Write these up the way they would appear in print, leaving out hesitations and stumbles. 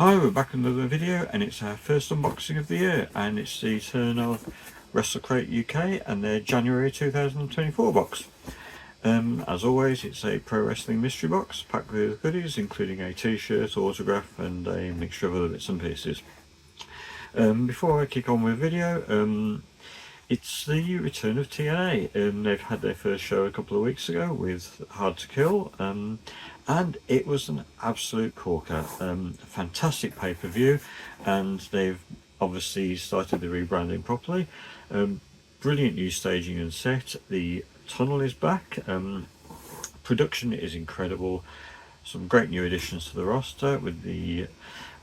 Hi, we're back with another video, and it's our first unboxing of the year, and it's the turn of Wrestle Crate UK and their January 2024 box. As always, it's a pro wrestling mystery box packed with goodies, including a t-shirt, autograph, and a mixture of other bits and pieces. Before I kick on with the video, it's the return of TNA. They've had their first show a couple of weeks ago with Hard to Kill, and it was an absolute corker. Fantastic pay-per-view, and they've obviously started the rebranding properly. Brilliant new staging and set. The tunnel is back. Production is incredible. Some great new additions to the roster with the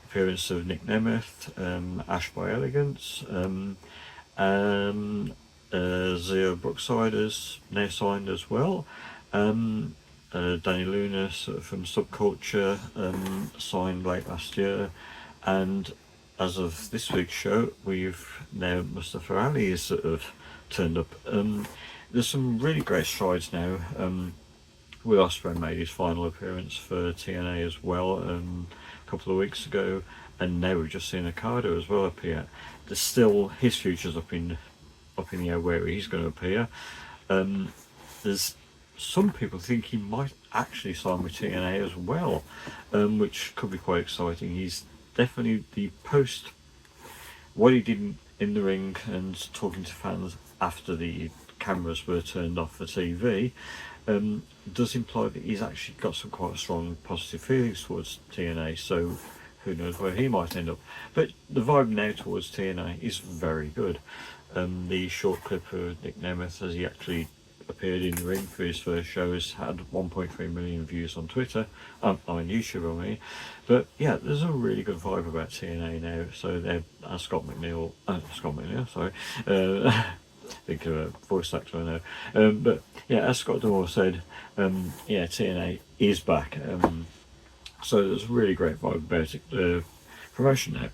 appearance of Nick Nemeth, Ash by Elegance, Zio Brookside is now signed as well. Danny Luna from Subculture signed late last year, and as of this week's show, we've now Mustafa Ali is sort of turned up. There's some really great strides now. Will Ospreay made his final appearance for TNA as well a couple of weeks ago, and now we've just seen Okada as well appear. There's still his future's up in the air where he's going to appear. There's some people think he might actually sign with TNA as well, which could be quite exciting. He's definitely the post what he did in the ring and talking to fans after the cameras were turned off the TV. Does imply that he's actually got some quite strong positive feelings towards TNA, so who knows where he might end up. But the vibe now towards TNA is very good. The short clip of Nick Nemeth as he actually appeared in the ring for his first show has had 1.3 million views on Twitter, on YouTube I mean. But yeah, there's a really good vibe about TNA now. So they're Scott McNeil, sorry, think of a voice actor I know. But yeah, as Scott Moore said, yeah, TNA is back. So there's a really great vibe about it. The promotion now.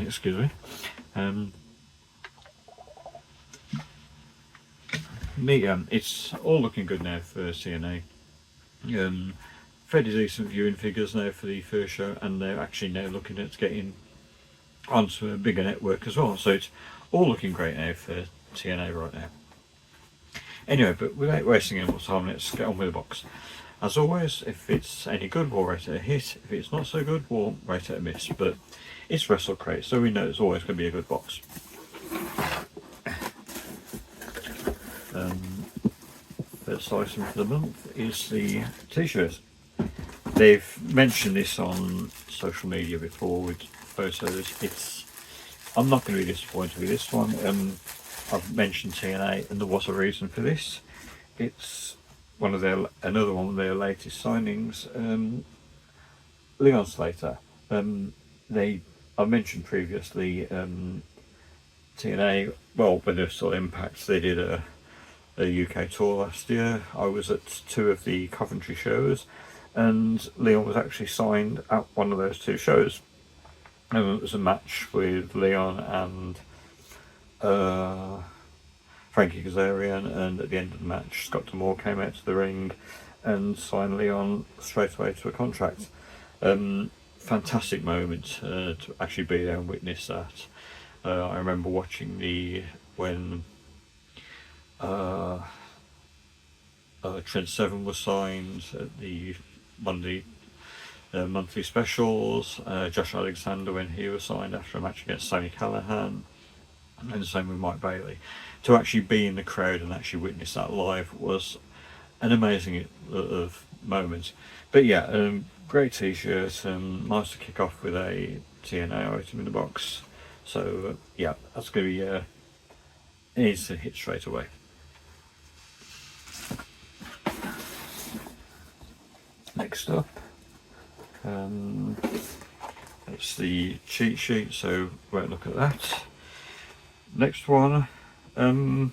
Excuse me. It's all looking good now for TNA. Fairly decent viewing figures now for the first show, and they're actually now looking at getting onto a bigger network as well. So it's all looking great now for TNA right now. Anyway, but without wasting any more time, let's get on with the box. As always, if it's any good, we'll rate it a hit. If it's not so good, we'll rate it a miss. But it's Wrestle Crate, so we know it's always going to be a good box. First item for the month is the t-shirt. They've mentioned this on social media before with photos. I'm not going to be disappointed with this one. I've mentioned TNA, and there was a reason for this. It's another one of their latest signings, Leon Slater. I mentioned previously TNA. Well, when they were still Impact, they did a UK tour last year. I was at 2 of the Coventry shows, and Leon was actually signed at one of those 2 shows. It was a match with Leon and Frankie Kazarian, and at the end of the match, Scott Moore came out to the ring and signed Leon straight away to a contract. Fantastic moment to actually be there and witness that. I remember watching when Trent Seven was signed at the monthly specials. Josh Alexander when he was signed after a match against Sammy Callahan, and the same with Mike Bailey. To actually be in the crowd and actually witness that live was an amazing moment. But yeah, great t-shirt. Nice to kick off with a TNA item in the box. So yeah, that's going to be it needs to hit straight away. Next up, it's the cheat sheet, so won't look at that. Next one, we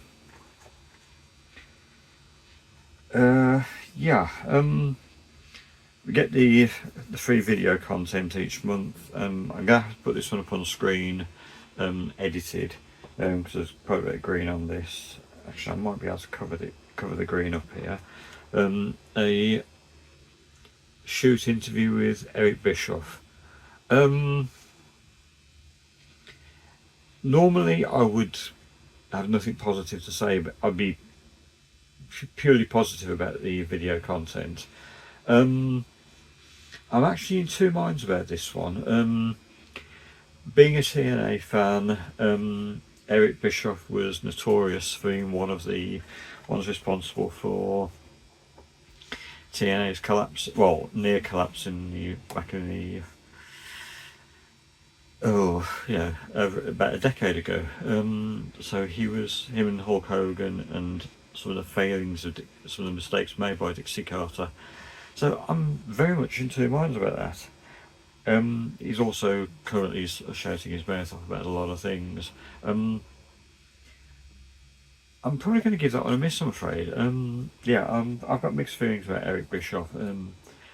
get the free video content each month. I'm going to have to put this one up on screen, edited, because there's quite a bit of green on this. Actually, I might be able to cover the green up here. A shoot interview with Eric Bischoff, Normally I would have nothing positive to say, but I'd be purely positive about the video content. I'm actually in two minds about this one. Being a TNA fan, Eric Bischoff was notorious for being one of the ones responsible for TNA's collapse, well, near collapse back in the about a decade ago. So him and Hulk Hogan, and some of the failings of some of the mistakes made by Dixie Carter. So I'm very much in two minds about that. He's also currently shouting his mouth off about a lot of things. I'm probably going to give that one a miss, I'm afraid. I've got mixed feelings about Eric Bischoff.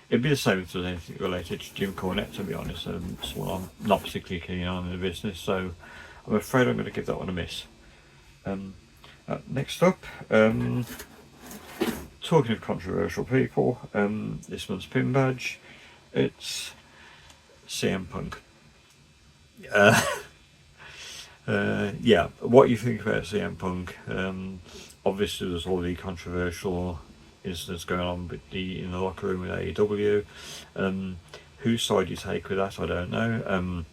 It'd be the same if there was anything related to Jim Cornette, to be honest. Someone I'm not particularly keen on in the business, so I'm afraid I'm going to give that one a miss. Next up, talking of controversial people, this month's pin badge, it's CM Punk. What you think about CM Punk? Obviously, there's all the controversial incidents going on in the locker room with AEW. Whose side you take with that, I don't know.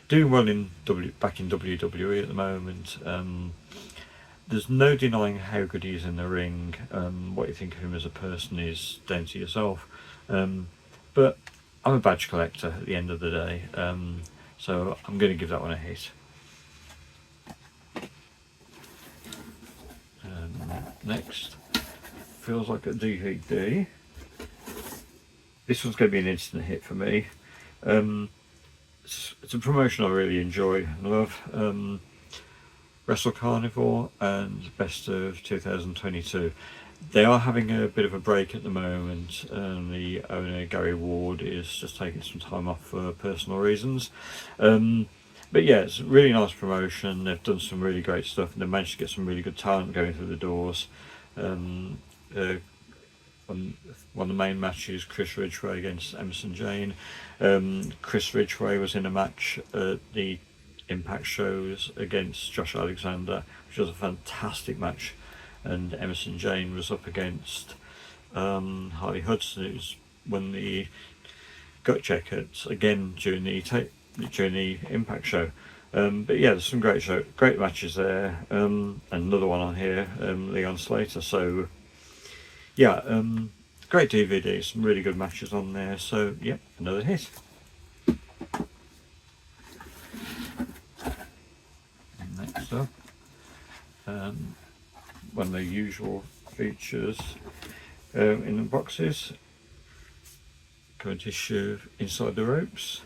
Doing well back in WWE at the moment. There's no denying how good he is in the ring. What you think of him as a person is down to yourself. But I'm a badge collector at the end of the day, so I'm going to give that one a hit. Next, feels like a DVD. This one's going to be an instant hit for me. It's a promotion I really enjoy and love. Wrestle Carnival and Best of 2022. They are having a bit of a break at the moment, and the owner Gary Ward is just taking some time off for personal reasons. But yeah, it's a really nice promotion. They've done some really great stuff, and they've managed to get some really good talent going through the doors. One of the main matches, Chris Ridgway against Emerson Jane. Chris Ridgway was in a match at the Impact shows against Josh Alexander, which was a fantastic match, and Emerson Jane was up against Harley Hudson, who's won the gut check again during the Impact show. But yeah, there's some great matches there. And another one on here, Leon Slater. So yeah, great DVD, some really good matches on there. So yeah, another hit. And next up, one of the usual features in the boxes. Current issue Inside the Ropes.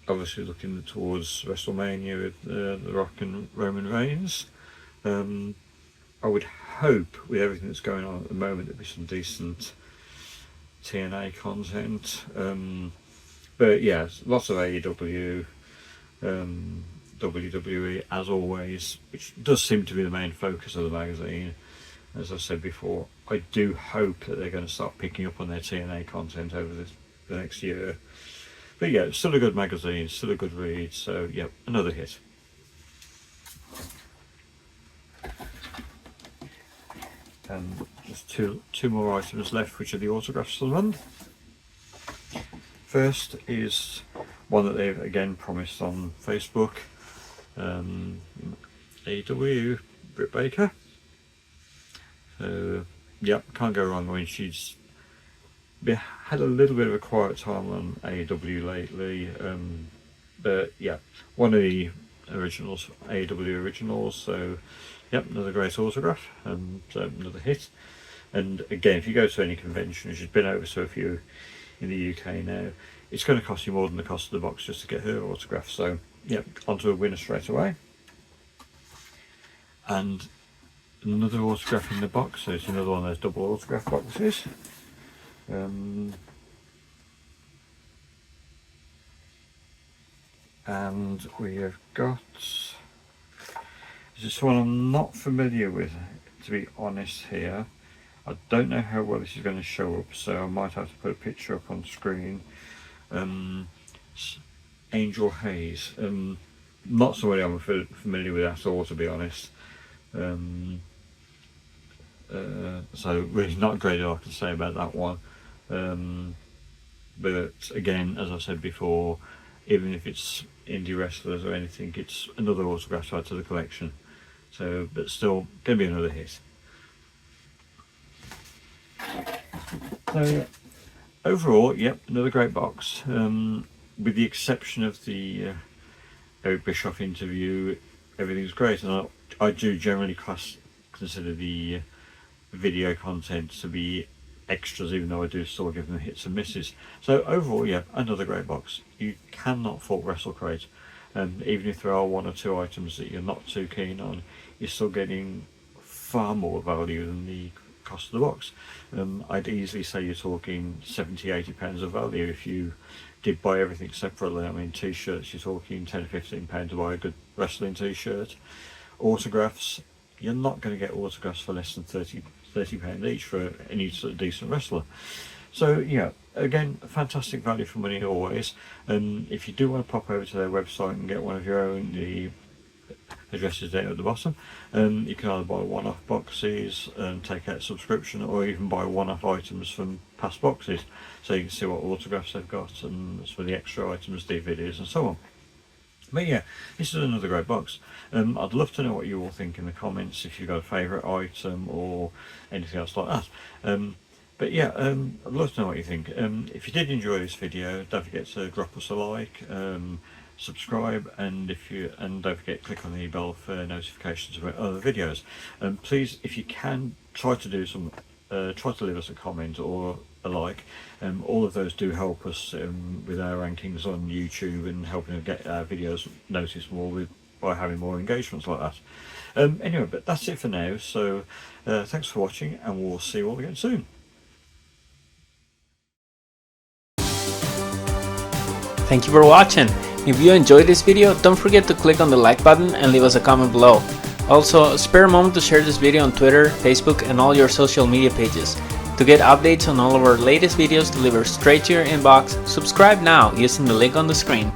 Obviously looking towards WrestleMania with The Rock and Roman Reigns. I would hope with everything that's going on at the moment there'll be some decent TNA content. But yeah, lots of AEW, WWE as always, which does seem to be the main focus of the magazine. As I said before, I do hope that they're going to start picking up on their TNA content over the next year. But yeah, it's still a good magazine, still a good read, so yeah, another hit. And just two more items left, which are the autographs of the month. First is one that they've again promised on Facebook. AEW, Britt Baker. So yeah, can't go wrong. I mean, she's had a little bit of a quiet time on AEW lately, but yeah, one of the originals, AEW originals. So yep, another great autograph and another hit. And again, if you go to any convention, she's been over to a few in the UK now, it's going to cost you more than the cost of the box just to get her autograph. So yep, onto a winner straight away. And another autograph in the box, so it's another one of those double autograph boxes. And we have got, this one I'm not familiar with, to be honest here. I don't know how well this is going to show up, so I might have to put a picture up on screen. Angel Hayes, not somebody I'm familiar with at all, to be honest. So really not a great deal I can say about that one. But again, as I said before, even if it's indie wrestlers or anything, it's another autograph to add to the collection. So, but still, going to be another hit. So, overall, yep, another great box. With the exception of the Eric Bischoff interview, everything's great, and I do generally consider the video content to be extras, even though I do still give them hits and misses. So overall, yeah, another great box. You cannot fault Wrestle Crate, and even if there are one or two items that you're not too keen on, you're still getting far more value than the cost of the box. I'd easily say you're talking £70-80 of value if you did buy everything separately. I mean, t-shirts, you're talking £10 or £15 to buy a good wrestling t-shirt. Autographs, you're not going to get autographs for less than £30 each for any sort of decent wrestler. So yeah, again, fantastic value for money always. If you do want to pop over to their website and get one of your own, the address is there at the bottom. You can either buy one-off boxes and take out a subscription, or even buy one-off items from past boxes, so you can see what autographs they've got, and for the extra items, DVDs and so on. But yeah, this is another great box. I'd love to know what you all think in the comments, if you've got a favourite item or anything else like that. But yeah, I'd love to know what you think. If you did enjoy this video, don't forget to drop us a like, subscribe, and don't forget, click on the bell for notifications about other videos. Please, if you can, try to leave us a comment or a like. All of those do help us with our rankings on YouTube and helping to get our videos noticed more by having more engagements like that. Anyway, but that's it for now. So thanks for watching, and we'll see you all again soon. Thank you for watching. If you enjoyed this video, don't forget to click on the like button and leave us a comment below. Also, spare a moment to share this video on Twitter, Facebook, and all your social media pages. To get updates on all of our latest videos delivered straight to your inbox, subscribe now using the link on the screen.